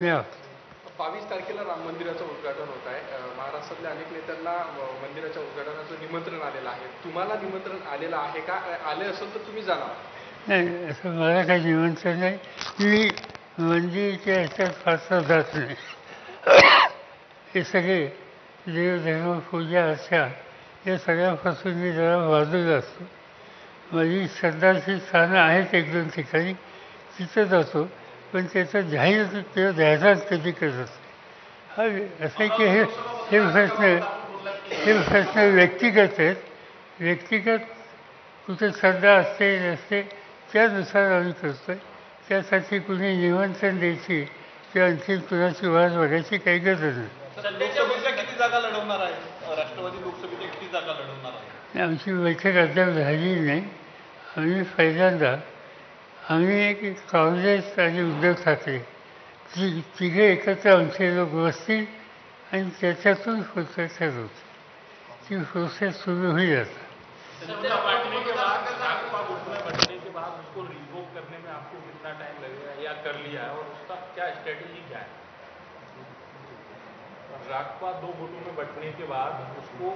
या 22 तारखेला राम मंदिराचं उद्घाटन होत आहे. महाराष्ट्रातल्या अनेक नेत्यांना मंदिराच्या उद्घाटनाचं निमंत्रण आलेलं आहे. तुम्हाला निमंत्रण आलेलं आहे का? आले असेल तर तुम्ही जाणार? नाही, असं मला काही निमंत्रण नाही. मी मंदिराच्या ह्याच्यात फारसा जात नाही. हे सगळे देवधर्म पूजा अर्चा या सगळ्यापासून मी जरा बाजूला असतो. माझी श्रद्धाची स्थानं आहेत एक दोन ठिकाणी, तिथं जातो, पण त्याचं जाहीर किंवा जाहिरात कधी करत नाही. हा असं आहे की हे प्रश्न व्यक्तिगत आहेत. व्यक्तिगत कुठे श्रद्धा असते नसते त्यानुसार आम्ही करतो आहे. त्यासाठी कुणी निमंत्रण द्यायची किंवा आणखी कुणाची वाद बघायची काही गरज नाही. लोकसभेच्या किती जागा लढवणार आहे? राष्ट्रवादी लोकसभेच्या किती जागा लढवणार आहे? आमची बैठक अद्याप झाली नाही. पहिल्यांदा आम्ही एक काँग्रेस आणि उद्धव ठाकरे तिघे एकत्र आमचे लोक बसतील आणि त्याच्यातून पुढचं ठरवतील. ती प्रोसेस सुरू होईल आता. बांटने के बाद उसको रिवोक करने में आपको कितना टाइम लगेगा या कर लिया है और उसका क्या स्ट्रेटेजी क्या है? राजपा 2 गुटों में बंटने के बाद उसको